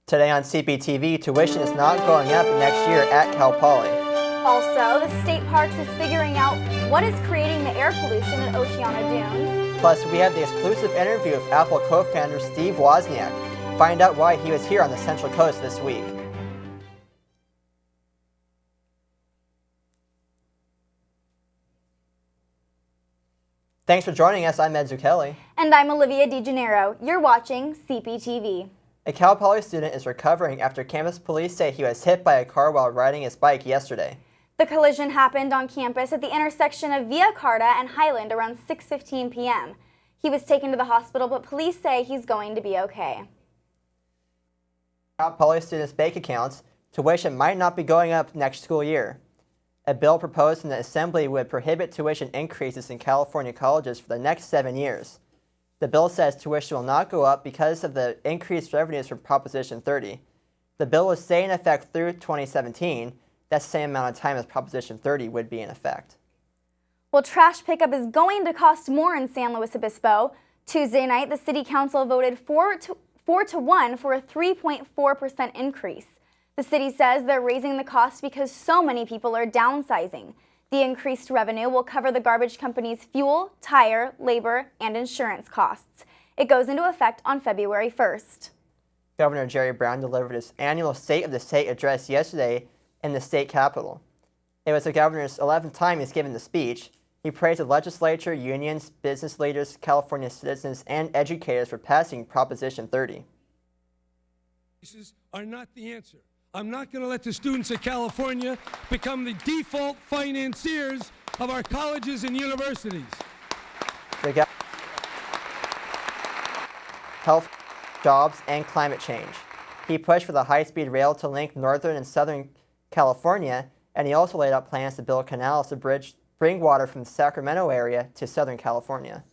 Today on Cptv, tuition is not going up next year at Cal Poly. Also, the state parks is figuring out what is creating the air pollution at Oceana Dunes. Plus, we have the exclusive interview with Apple co-founder Steve Wozniak. Find out why he was here on the Central Coast this week. Thanks for joining us. I'm Ed Zucchelli. And I'm Olivia DeGennaro. You're watching Cptv. A Cal Poly student is recovering after campus police say he was hit by a car while riding his bike yesterday. The collision happened on campus at the intersection of Via Carta and Highland around 6:15 p.m. He was taken to the hospital, but police say he's going to be okay. Cal Poly students' bank accounts, tuition might not be going up next school year. A bill proposed in the Assembly would prohibit tuition increases in California colleges for the next 7 years. The bill says tuition will not go up because of the increased revenues from Proposition 30. The bill will stay in effect through 2017. That's the same amount of time as Proposition 30 would be in effect. Well, trash pickup is going to cost more in San Luis Obispo. Tuesday night, the City Council voted 4-1 for a 3.4% increase. The city says they're raising the cost because so many people are downsizing. The increased revenue will cover the garbage company's fuel, tire, labor, and insurance costs. It goes into effect on February 1st. Governor Jerry Brown delivered his annual State of the State address yesterday in the state capitol. It was the governor's 11th time he's given the speech. He praised the legislature, unions, business leaders, California citizens, and educators for passing Proposition 30. These are not the answer. I'm not going to let the students of California become the default financiers of our colleges and universities. Health, jobs, and climate change. He pushed for the high-speed rail to link northern and southern California, and he also laid out plans to build canals to bring water from the Sacramento area to Southern California.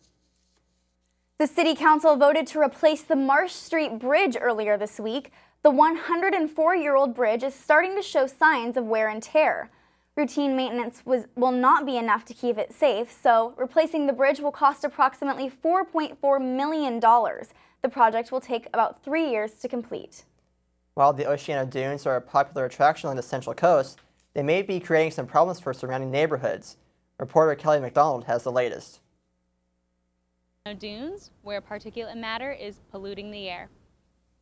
The City Council voted to replace the Marsh Street Bridge earlier this week. The 104-year-old bridge is starting to show signs of wear and tear. Routine maintenance will not be enough to keep it safe, so replacing the bridge will cost approximately $4.4 million. The project will take about 3 years to complete. While the Oceana Dunes are a popular attraction on the Central Coast, they may be creating some problems for surrounding neighborhoods. Reporter Kelly McDonald has the latest. Dunes, where particulate matter is polluting the air.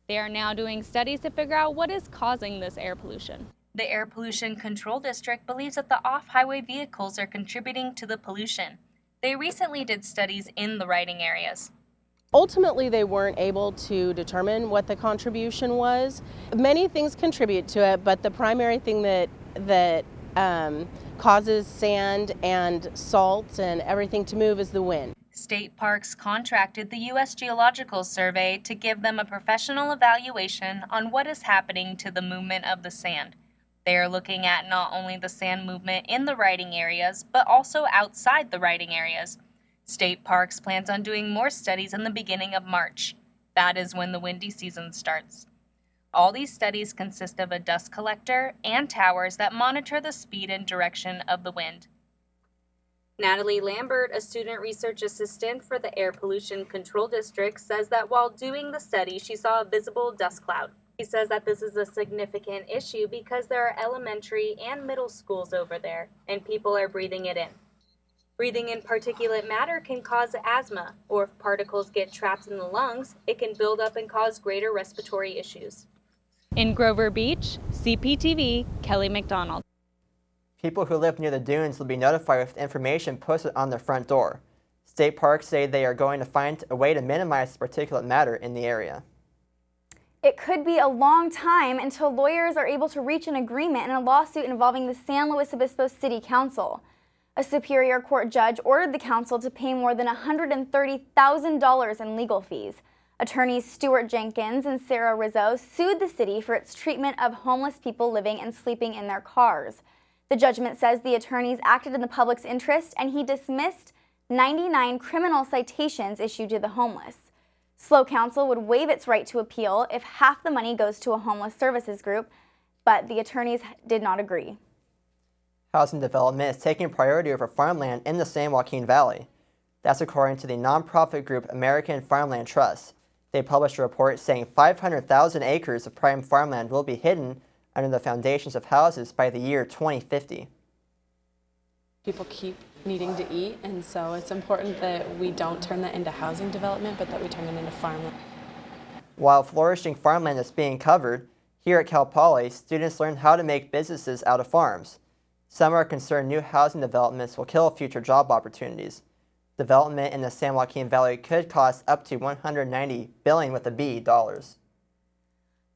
They are now doing studies to figure out what is causing this air pollution. The Air Pollution Control District believes that the off-highway vehicles are contributing to the pollution. They recently did studies in the riding areas. Ultimately, they weren't able to determine what the contribution was. Many things contribute to it, but the primary thing that causes sand and salt and everything to move is the wind. State Parks contracted the U.S. Geological Survey to give them a professional evaluation on what is happening to the movement of the sand. They are looking at not only the sand movement in the riding areas, but also outside the riding areas. State Parks plans on doing more studies in the beginning of March. That is when the windy season starts. All these studies consist of a dust collector and towers that monitor the speed and direction of the wind. Natalie Lambert, a student research assistant for the Air Pollution Control District, says that while doing the study, she saw a visible dust cloud. He says that this is a significant issue because there are elementary and middle schools over there, and people are breathing it in. Breathing in particulate matter can cause asthma, or if particles get trapped in the lungs, it can build up and cause greater respiratory issues. In Grover Beach, Cptv, Kelly McDonald. People who live near the dunes will be notified with information posted on their front door. State parks say they are going to find a way to minimize the particulate matter in the area. It could be a long time until lawyers are able to reach an agreement in a lawsuit involving the San Luis Obispo City Council. A Superior Court judge ordered the council to pay more than $130,000 in legal fees. Attorneys Stuart Jenkins and Sarah Rizzo sued the city for its treatment of homeless people living and sleeping in their cars. The judgment says the attorneys acted in the public's interest, and he dismissed 99 criminal citations issued to the homeless. SLO Council would waive its right to appeal if half the money goes to a homeless services group, but the attorneys did not agree. Housing development is taking priority over farmland in the San Joaquin Valley. That's according to the nonprofit group American Farmland Trust. They published a report saying 500,000 acres of prime farmland will be hidden under the foundations of houses by the year 2050. People keep needing to eat, and so it's important that we don't turn that into housing development, but that we turn it into farmland. While flourishing farmland is being covered, here at Cal Poly, students learn how to make businesses out of farms. Some are concerned new housing developments will kill future job opportunities. Development in the San Joaquin Valley could cost up to $190 billion with a B dollars.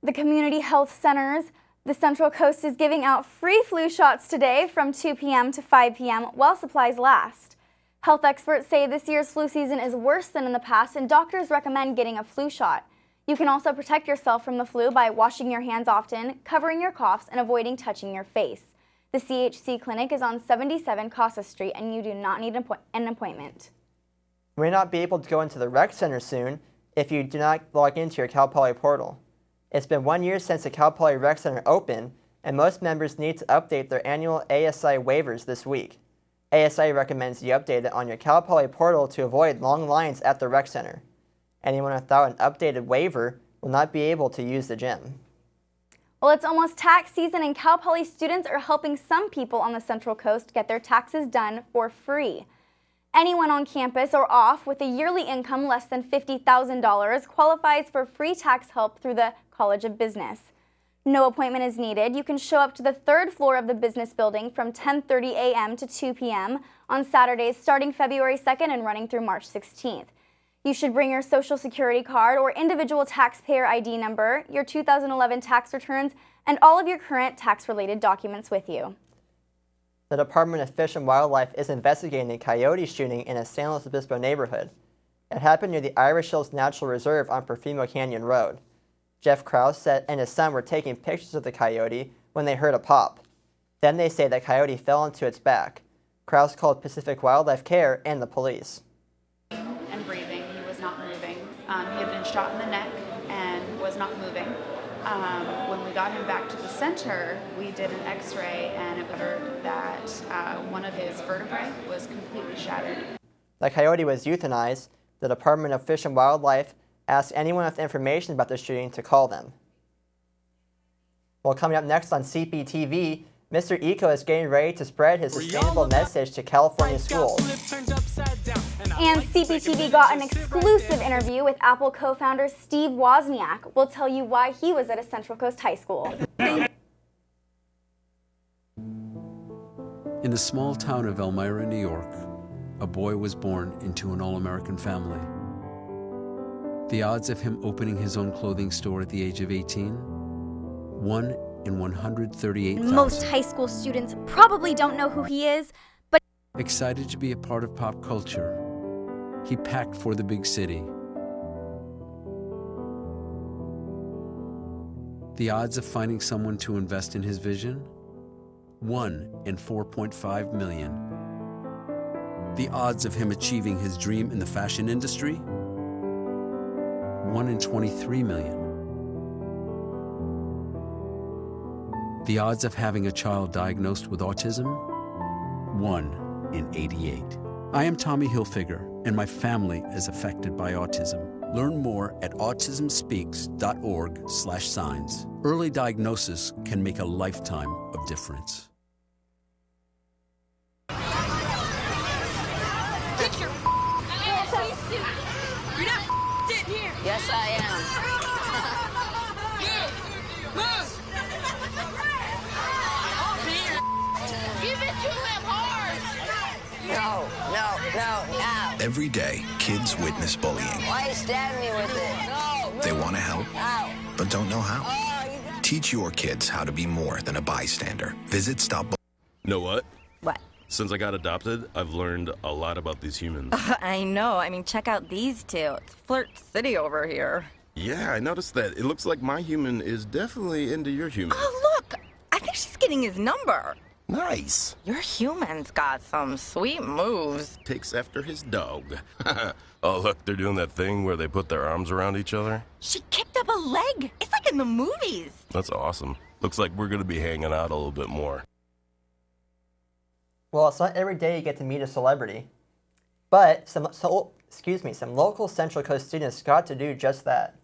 The community health centers. The Central Coast is giving out free flu shots today from 2 p.m. to 5 p.m. while supplies last. Health experts say this year's flu season is worse than in the past, and doctors recommend getting a flu shot. You can also protect yourself from the flu by washing your hands often, covering your coughs, and avoiding touching your face. The CHC clinic is on 77 Casa Street, and you do not need an appointment. You may not be able to go into the rec center soon if you do not log into your Cal Poly portal. It's been 1 year since the Cal Poly Rec Center opened, and most members need to update their annual ASI waivers this week. ASI recommends you update it on your Cal Poly portal to avoid long lines at the rec center. Anyone without an updated waiver will not be able to use the gym. Well, it's almost tax season, and Cal Poly students are helping some people on the Central Coast get their taxes done for free. Anyone on campus or off with a yearly income less than $50,000 qualifies for free tax help through the College of Business. No appointment is needed. You can show up to the third floor of the business building from 10:30 a.m. to 2 p.m. on Saturdays starting February 2nd and running through March 16th. You should bring your Social Security card or individual taxpayer ID number, your 2011 tax returns, and all of your current tax-related documents with you. The Department of Fish and Wildlife is investigating a coyote shooting in a San Luis Obispo neighborhood. It happened near the Irish Hills Natural Reserve on Perfimo Canyon Road. Jeff Krause and his son were taking pictures of the coyote when they heard a pop. Then they say the coyote fell into its back. Krause called Pacific Wildlife Care and the police. And breathing, he was not moving. He had been shot in the neck and was not moving. When we got him back to the center, we did an x-ray and it appeared that one of his vertebrae was completely shattered. The coyote was euthanized. The Department of Fish and Wildlife asked anyone with information about the shooting to call them. Well, coming up next on Cptv, Mr. Eco is getting ready to spread his sustainable message to California schools. And Cptv got an exclusive interview with Apple co-founder Steve Wozniak. We'll tell you why he was at a Central Coast high school. In the small town of Elmira, New York, a boy was born into an all-American family. The odds of him opening his own clothing store at the age of 18? 1 in 138,000. Most high school students probably don't know who he is, but excited to be a part of pop culture, he packed for the big city. The odds of finding someone to invest in his vision? 1 in 4.5 million. The odds of him achieving his dream in the fashion industry? 1 in 23 million. The odds of having a child diagnosed with autism? 1 in 88. I am Tommy Hilfiger, and my family is affected by autism. Learn more at autismspeaks.org/signs. Early diagnosis can make a lifetime of difference. Get your ass out. You're not sitting here. Yes, I am. Move. Give it to him hard. No. Every day, kids witness bullying. Why you stab me with it? No. They want to help, Ow. but don't know how. Teach your kids how to be more than a bystander. Visit Stop. Know what? What? Since I got adopted, I've learned a lot about these humans. I know. I mean, check out these two. It's Flirt City over here. Yeah, I noticed that. It looks like my human is definitely into your human. Oh, look! I think she's getting his number. Nice. Your human's got some sweet moves. Takes after his dog. Oh, look, they're doing that thing where they put their arms around each other. She kicked up a leg. It's like in the movies. That's awesome. Looks like we're going to be hanging out a little bit more. Well, it's not every day you get to meet a celebrity. But some local Central Coast students got to do just that.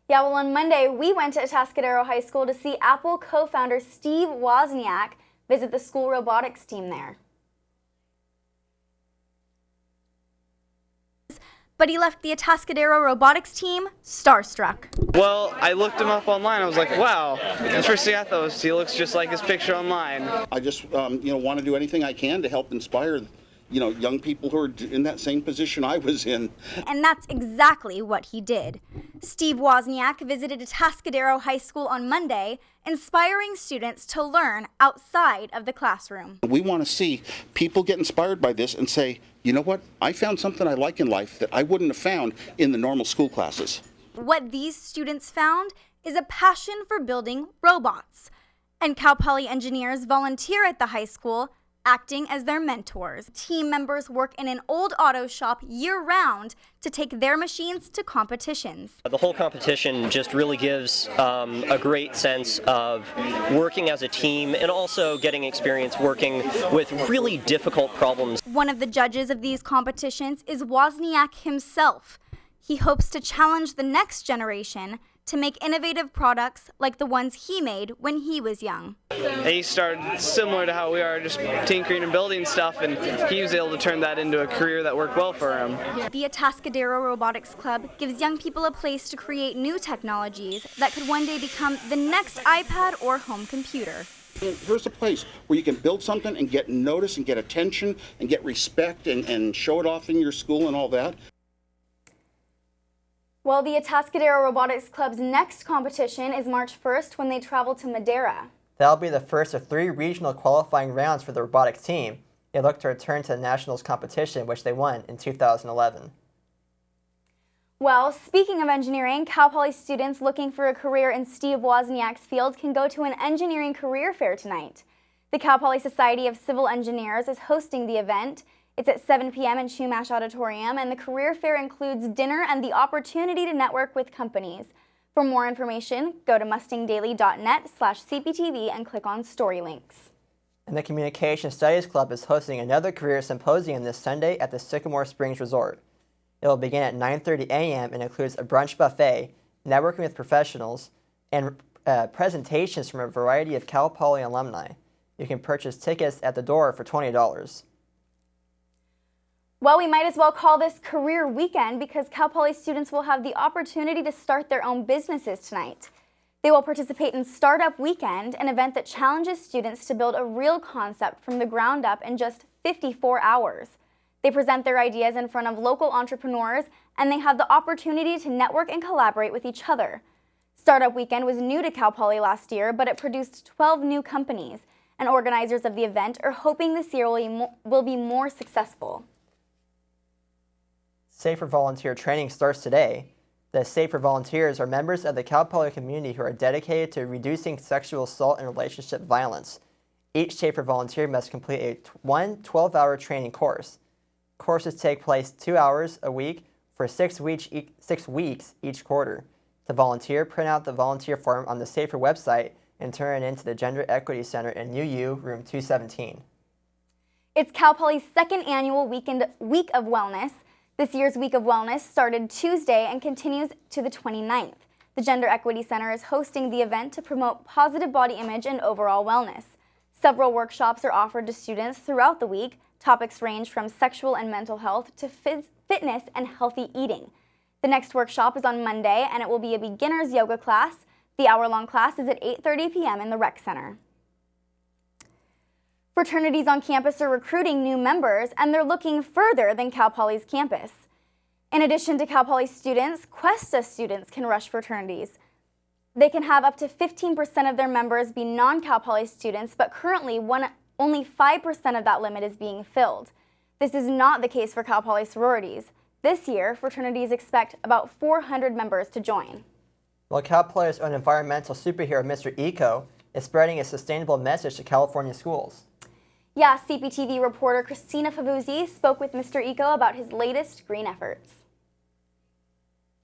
Yeah, well, on Monday, we went to Atascadero High School to see Apple co-founder Steve Wozniak visit the school robotics team there. But he left the Atascadero robotics team starstruck. Well, I looked him up online. I was like, wow. The first thing I thought was he looks just like his picture online. I just, want to do anything I can to help inspire, young people who are in that same position I was in. And that's exactly what he did. Steve Wozniak visited Atascadero High School on Monday, inspiring students to learn outside of the classroom. We want to see people get inspired by this and say, you know what, I found something I like in life that I wouldn't have found in the normal school classes. What these students found is a passion for building robots. And Cal Poly engineers volunteer at the high school, acting as their mentors. Team members work in an old auto shop year-round to take their machines to competitions. The whole competition just really gives a great sense of working as a team and also getting experience working with really difficult problems. One of the judges of these competitions is Wozniak himself. He hopes to challenge the next generation to make innovative products like the ones he made when he was young. He started similar to how we are, just tinkering and building stuff, and he was able to turn that into a career that worked well for him. The Atascadero Robotics Club gives young people a place to create new technologies that could one day become the next iPad or home computer. Here's a place where you can build something and get notice and get attention and get respect and show it off in your school and all that. Well, the Atascadero Robotics Club's next competition is March 1st when they travel to Madeira. That'll be the first of 3 regional qualifying rounds for the robotics team. They look to return to the Nationals competition, which they won in 2011. Well, speaking of engineering, Cal Poly students looking for a career in Steve Wozniak's field can go to an engineering career fair tonight. The Cal Poly Society of Civil Engineers is hosting the event. It's at 7 p.m. in Chumash Auditorium, and the career fair includes dinner and the opportunity to network with companies. For more information, go to mustangdaily.net/CPTV and click on story links. And the Communication Studies Club is hosting another career symposium this Sunday at the Sycamore Springs Resort. It will begin at 9:30 a.m. and includes a brunch buffet, networking with professionals, and presentations from a variety of Cal Poly alumni. You can purchase tickets at the door for $20. Well, we might as well call this Career Weekend because Cal Poly students will have the opportunity to start their own businesses tonight. They will participate in Startup Weekend, an event that challenges students to build a real concept from the ground up in just 54 hours. They present their ideas in front of local entrepreneurs, and they have the opportunity to network and collaborate with each other. Startup Weekend was new to Cal Poly last year, but it produced 12 new companies, and organizers of the event are hoping this year will be more successful. Safer Volunteer training starts today. The Safer Volunteers are members of the Cal Poly community who are dedicated to reducing sexual assault and relationship violence. Each Safer Volunteer must complete one 12-hour training course. Courses take place 2 hours a week for 6 weeks each quarter. To volunteer, print out the volunteer form on the Safer website and turn it into the Gender Equity Center in UU, room 217. It's Cal Poly's second annual Week of Wellness. This year's Week of Wellness started Tuesday and continues to the 29th. The Gender Equity Center is hosting the event to promote positive body image and overall wellness. Several workshops are offered to students throughout the week. Topics range from sexual and mental health to fitness and healthy eating. The next workshop is on Monday, and it will be a beginner's yoga class. The hour-long class is at 8:30 p.m. in the Rec Center. Fraternities on campus are recruiting new members, and they're looking further than Cal Poly's campus. In addition to Cal Poly students, Cuesta students can rush fraternities. They can have up to 15% of their members be non-Cal Poly students, but currently only 5% of that limit is being filled. This is not the case for Cal Poly sororities. This year, fraternities expect about 400 members to join. Well, Cal Poly's own environmental superhero, Mr. Eco, is spreading a sustainable message to California schools. Yeah, Cptv reporter Christina Favuzzi spoke with Mr. Eco about his latest green efforts.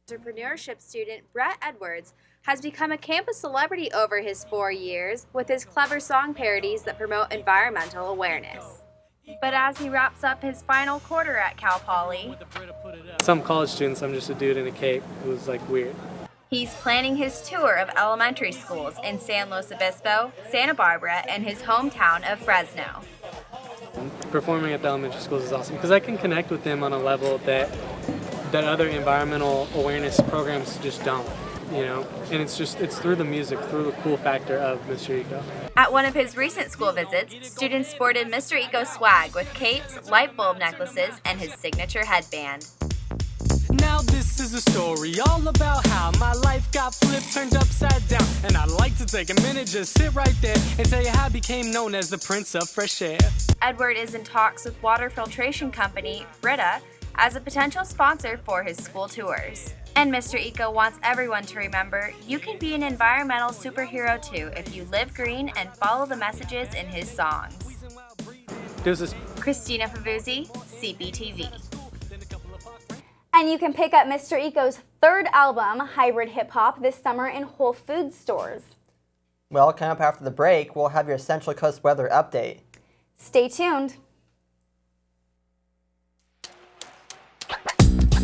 Entrepreneurship student Brett Edwards has become a campus celebrity over his 4 years with his clever song parodies that promote environmental awareness. But as he wraps up his final quarter at Cal Poly, Some college students, I'm just a dude in a cape. It was like weird. he's planning his tour of elementary schools in San Luis Obispo, Santa Barbara, and his hometown of Fresno. Performing at the elementary schools is awesome because I can connect with them on a level that other environmental awareness programs just don't, you know? And it's through the music, through the cool factor of Mr. Eco. At one of his recent school visits, students sported Mr. Eco swag with capes, light bulb necklaces, and his signature headband. Now this is a story all about how my life got flipped, turned upside down. And I'd like to take a minute, just sit right there and tell you how I became known as the Prince of Fresh Air. Edward is in talks with water filtration company Brita as a potential sponsor for his school tours. And Mr. Eco wants everyone to remember you can be an environmental superhero too if you live green and follow the messages in his songs. Christina Favuzzi, Cptv. And you can pick up Mr. Eco's third album, Hybrid Hip Hop, this summer in Whole Foods stores. Well, coming up after the break, we'll have your Central Coast weather update. Stay tuned.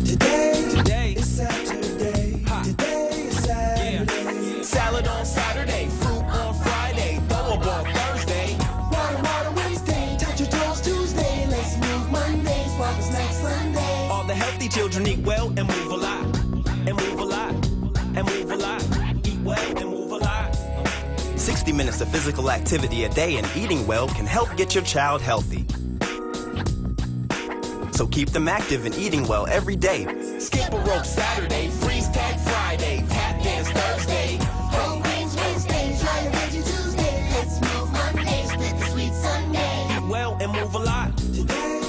Today is Saturday. Today is Saturday. Salad on Saturday, fruit on Friday, double ball Thursday. Water Wednesday, touch your toes Tuesday. Let's move Monday, swap us next Sunday. All the healthy children eat well and move a lot. And move a lot. And move a lot. Eat well and move a lot. 60 minutes of physical activity a day and eating well can help get your child healthy. So keep them active and eating well every day. Skip a rope Saturday, freeze tag Friday, tap dance Thursday. Whole grains Wednesday, try a veggie Tuesday. Let's move Monday, split the sweet Sunday. Eat well and move a lot. Today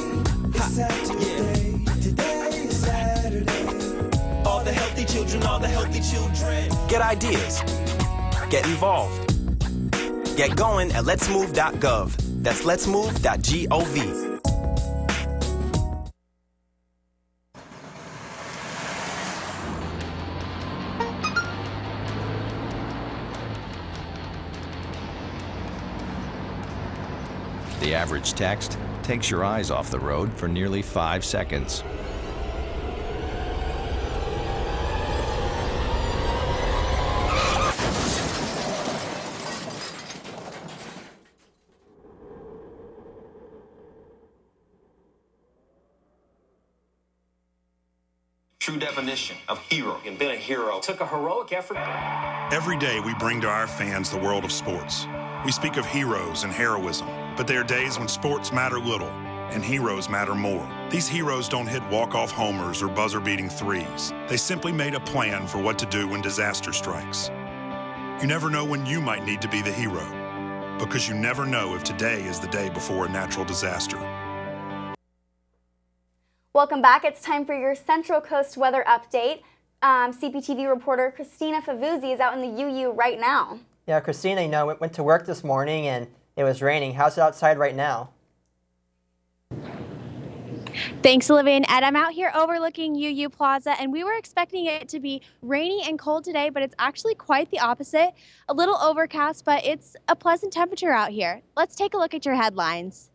is Saturday. Today is Saturday. All the healthy children, all the healthy children. Get ideas. Get involved. Get going at letsmove.gov. That's letsmove.gov. The average text takes your eyes off the road for nearly 5 seconds. True definition of hero. You've been a hero. Took a heroic effort. Every day we bring to our fans the world of sports. We speak of heroes and heroism, but there are days when sports matter little and heroes matter more. These heroes don't hit walk-off homers or buzzer-beating threes. They simply made a plan for what to do when disaster strikes. You never know when you might need to be the hero, because you never know if today is the day before a natural disaster. Welcome back. It's time for your Central Coast weather update. CPTV reporter Christina Favuzzi is out in the UU right now. Yeah, Christina, went to work this morning and it was raining. How's it outside right now? Thanks, Olivia and Ed. I'm out here overlooking UU Plaza, and we were expecting it to be rainy and cold today, but it's actually quite the opposite. A little overcast, but it's a pleasant temperature out here. Let's take a look at your headlines.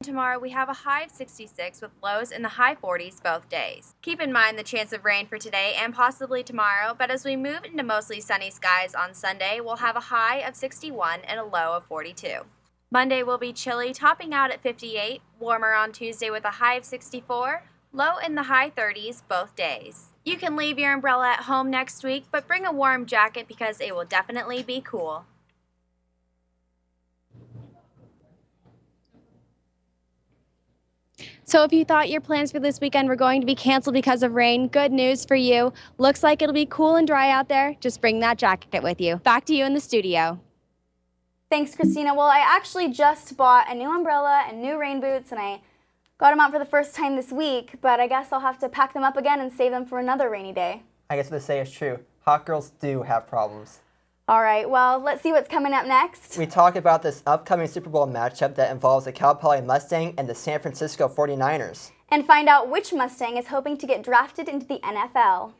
Tomorrow we have a high of 66 with lows in the high 40s both days. Keep in mind the chance of rain for today and possibly tomorrow, but as we move into mostly sunny skies on Sunday, we'll have a high of 61 and a low of 42. Monday will be chilly, topping out at 58, warmer on Tuesday with a high of 64, low in the high 30s both days. You can leave your umbrella at home next week, but bring a warm jacket because it will definitely be cool. So if you thought your plans for this weekend were going to be canceled because of rain, good news for you. Looks like it'll be cool and dry out there. Just bring that jacket with you. Back to you in the studio. Thanks, Christina. Well, I actually just bought a new umbrella and new rain boots, and I got them out for the first time this week, but I guess I'll have to pack them up again and save them for another rainy day. I guess what they say is true. Hot girls do have problems. All right, well, let's see what's coming up next. We talk about this upcoming Super Bowl matchup that involves the Cal Poly Mustang and the San Francisco 49ers. and find out which Mustang is hoping to get drafted into the NFL.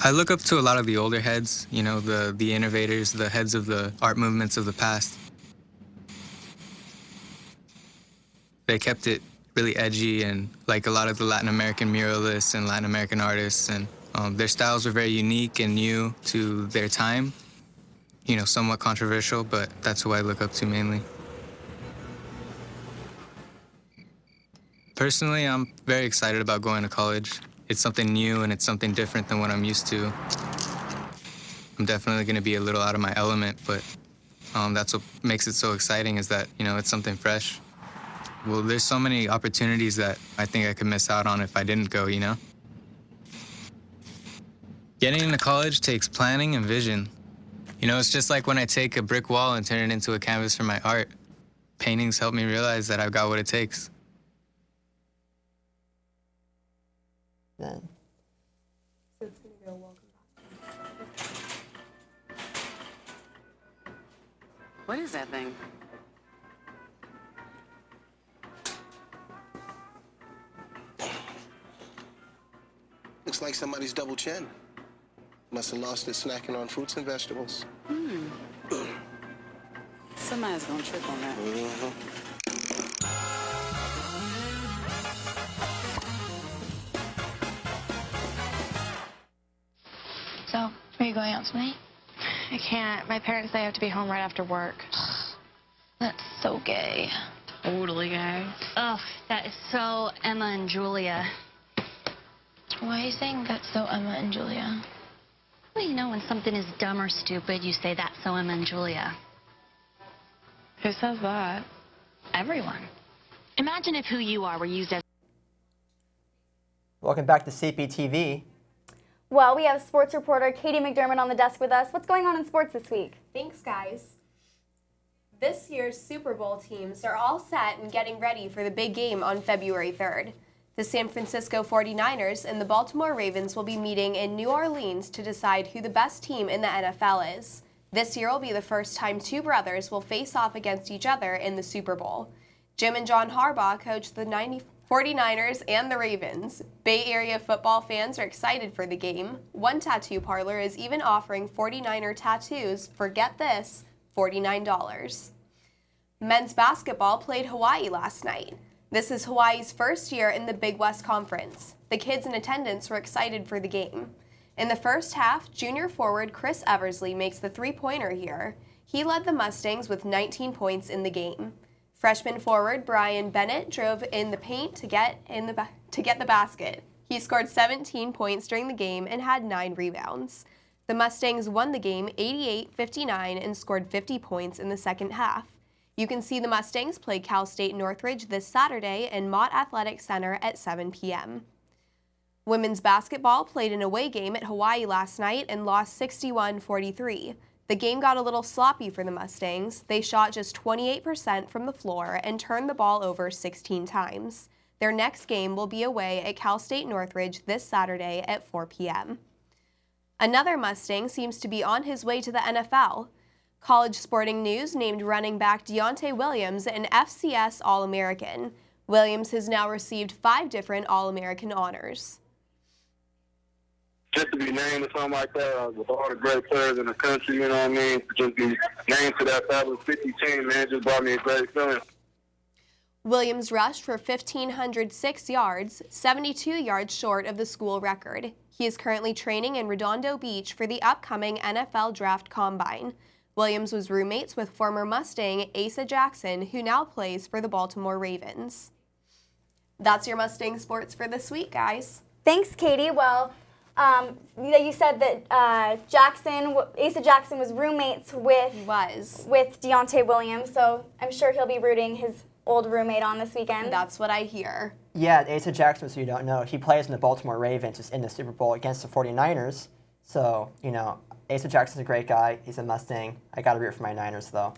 I look up to a lot of the older heads, you know, the innovators, the heads of the art movements of the past. They kept it really edgy, and like a lot of the Latin American muralists and Latin American artists, and their styles were very unique and new to their time. You know, somewhat controversial, but that's who I look up to mainly. Personally, I'm very excited about going to college. It's something new and it's something different than what I'm used to. I'm definitely going to be a little out of my element, but that's what makes it so exciting, is that, you know, it's something fresh. Well, there's so many opportunities that I think I could miss out on if I didn't go, you know? Getting into college takes planning and vision. You know, it's just like when I take a brick wall and turn it into a canvas for my art. Paintings help me realize that I've got what it takes. Then. So it's gonna go welcome back. What is that thing? Looks like somebody's double chin. Must have lost it snacking on fruits and vegetables. Somebody's gonna trip on that. So, are you going out tonight? I can't. My parents say I have to be home right after work. That's so gay. Totally gay. Ugh, that is so Emma and Julia. Why are you saying that's so Emma and Julia? Well, you know, when something is dumb or stupid, you say that's so Emma and Julia. Who says that? Everyone. Imagine if who you are were used as... Welcome back to Cptv. Well, we have sports reporter Katie McDermott on the desk with us. What's going on in sports this week? Thanks, guys. This year's Super Bowl teams are all set and getting ready for the big game on February 3rd. The San Francisco 49ers and the Baltimore Ravens will be meeting in New Orleans to decide who the best team in the NFL is. This year will be the first time two brothers will face off against each other in the Super Bowl. Jim and John Harbaugh coached the 49ers and the Ravens. Bay Area football fans are excited for the game. One tattoo parlor is even offering 49er tattoos for, get this, $49. Men's basketball played Hawaii last night. This is Hawaii's first year in the Big West Conference. The kids in attendance were excited for the game. In the first half, junior forward Chris Eversley makes the three-pointer here. He led the Mustangs with 19 points in the game. Freshman forward Brian Bennett drove in the paint to get the basket. He scored 17 points during the game and had 9 rebounds. The Mustangs won the game 88-59 and scored 50 points in the second half. You can see the Mustangs play Cal State Northridge this Saturday in Mott Athletic Center at 7 p.m. Women's basketball played an away game at Hawaii last night and lost 61-43. The game got a little sloppy for the Mustangs. They shot just 28% from the floor and turned the ball over 16 times. Their next game will be away at Cal State Northridge this Saturday at 4 p.m. Another Mustang seems to be on his way to the NFL. College Sporting News named running back Deontay Williams an FCS All-American. Williams has now received 5 different All-American honors. Just to be named or something like that, with all the great players in the country, you know what I mean? To just be named to that fabulous 50 team, man, just brought me a great feeling. Williams rushed for 1,506 yards, 72 yards short of the school record. He is currently training in Redondo Beach for the upcoming NFL Draft Combine. Williams was roommates with former Mustang Asa Jackson, who now plays for the Baltimore Ravens. That's your Mustang sports for this week, guys. Thanks, Katie. Well, you said that Asa Jackson was roommates with Deontay Williams, so I'm sure he'll be rooting his old roommate on this weekend. That's what I hear. Yeah, Asa Jackson, so you don't know, he plays in the Baltimore Ravens just in the Super Bowl against the 49ers. So, you know, Asa Jackson's a great guy. He's a Mustang. I got to root for my Niners, though.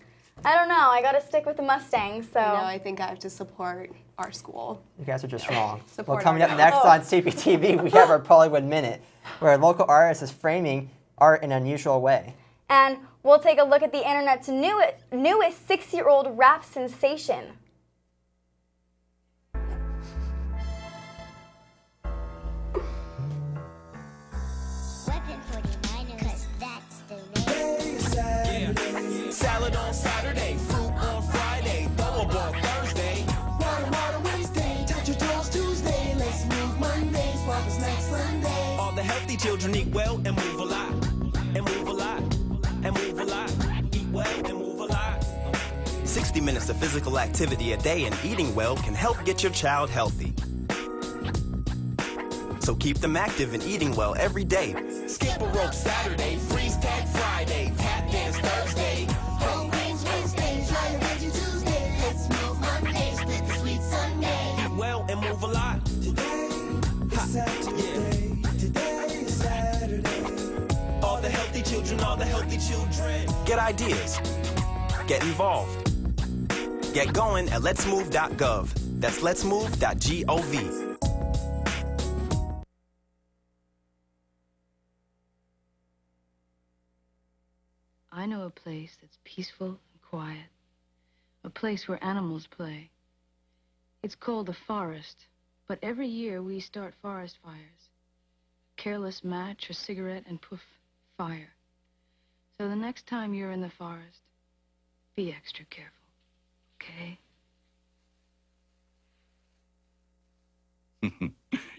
I don't know. I got to stick with the Mustangs, so. No, I think I have to support our school. You guys are just wrong. Support well, coming up next on Cptv, we have our Bollywood Minute, where a local artist is framing art in an unusual way. And we'll take a look at the internet's newest 6-year-old rap sensation. Salad on Saturday, fruit on Friday, throw a ball Thursday. Water Wednesday, touch your toes Tuesday. Let's move Monday, swap us next Sunday. All the healthy children eat well and move a lot. And move a lot. And move a lot. Eat well and move a lot. 60 minutes of physical activity a day and eating well can help get your child healthy. So keep them active and eating well every day. Skip a rope Saturday, freeze tag Friday, tap dance Thursday. Whole grains Wednesday, try a veggie Tuesday. Let's move Monday, split the sweet Sunday. Eat well and move a lot. Today is Saturday. Today is Saturday. All the healthy children, all the healthy children. Get ideas. Get involved. Get going at letsmove.gov. That's letsmove.gov. I know a place that's peaceful and quiet, a place where animals play. It's called the forest, but every year we start forest fires. A careless match or cigarette and poof, fire. So the next time you're in the forest, be extra careful, okay?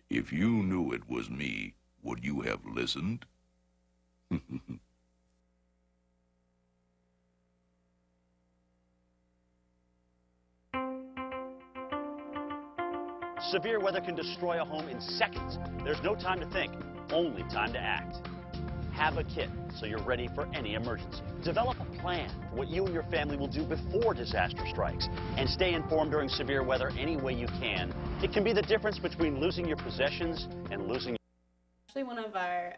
If you knew it was me, would you have listened? Severe weather can destroy a home in seconds. There's no time to think, only time to act. Have a kit so you're ready for any emergency. Develop a plan for what you and your family will do before disaster strikes. And stay informed during severe weather any way you can. It can be the difference between losing your possessions and losing Actually, one of our...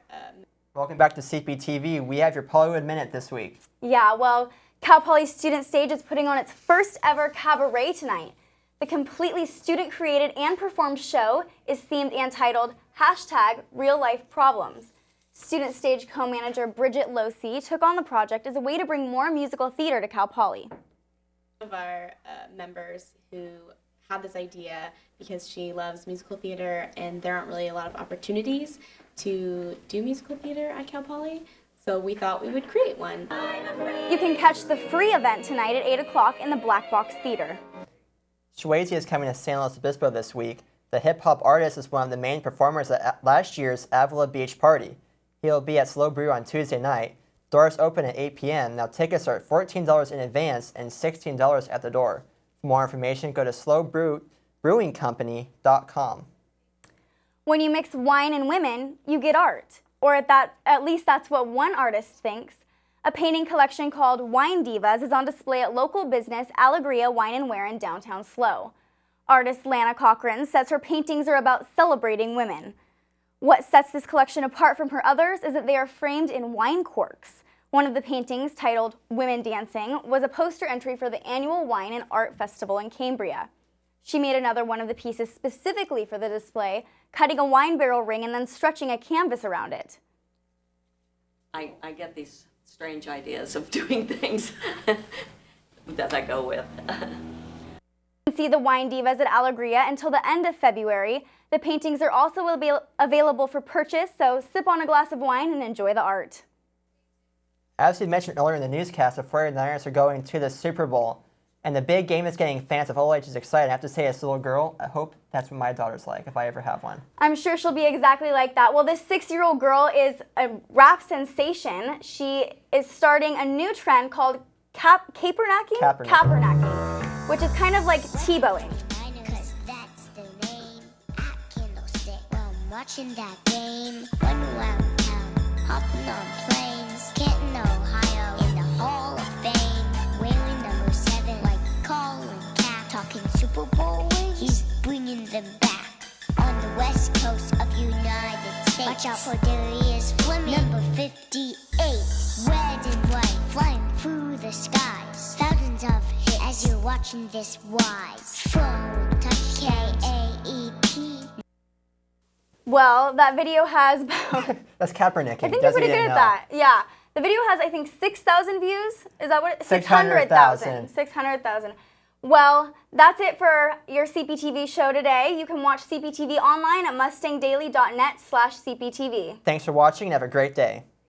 Welcome back to Cptv. We have your Pollywood Minute this week. Yeah, well, Cal Poly Student Stage is putting on its first ever cabaret tonight. The completely student-created and performed show is themed and titled #RealLifeProblems. Student Stage co-manager Bridget Losey took on the project as a way to bring more musical theater to Cal Poly. One of our members who had this idea because she loves musical theater and there aren't really a lot of opportunities to do musical theater at Cal Poly. So we thought we would create one. You can catch the free event tonight at 8 o'clock in the Black Box Theater. Swayze is coming to San Luis Obispo this week. The hip-hop artist is one of the main performers at last year's Avila Beach party. He'll be at Slow Brew on Tuesday night. Doors open at 8 p.m. Now tickets are at $14 in advance and $16 at the door. For more information, go to slowbrewingcompany.com. When you mix wine and women, you get art. Or at least that's what one artist thinks. A painting collection called Wine Divas is on display at local business Alegria Wine & Wear in downtown Slow. Artist Lana Cochran says her paintings are about celebrating women. What sets this collection apart from her others is that they are framed in wine corks. One of the paintings, titled Women Dancing, was a poster entry for the annual Wine and Art Festival in Cambria. She made another one of the pieces specifically for the display, cutting a wine barrel ring and then stretching a canvas around it. I get these strange ideas of doing things that I go with. You can see the Wine Divas at Alegria until the end of February. The paintings are also available for purchase, so sip on a glass of wine and enjoy the art. As we mentioned earlier in the newscast, the 49ers are going to the Super Bowl, and the big game is getting fans of all ages excited. I have to say, as a little girl, I hope that's what my daughter's like, if I ever have one. I'm sure she'll be exactly like that. Well, this 6-year-old girl is a rap sensation. She is starting a new trend called Capernacking, which is kind of like Tebowing. Watching that game, running around town, hopping on planes, Canton, Ohio, in the Hall of Fame, wearing number 7 like Colin Cap, talking Super Bowl wins, he's bringing them back on the west coast of United States. Watch out for Darius Fleming, number 58, red and white, flying through the skies, thousands of hits as you're watching this wise, phone touch K-A-E-P. Well, that video has... That's Kaepernick. I think you're pretty good at that. Yeah. The video has, I think, 6,000 views. Is that what? 600,000. 600,000. Well, that's it for your CPTV show today. You can watch CPTV online at mustangdaily.net/CPTV. Thanks for watching and have a great day.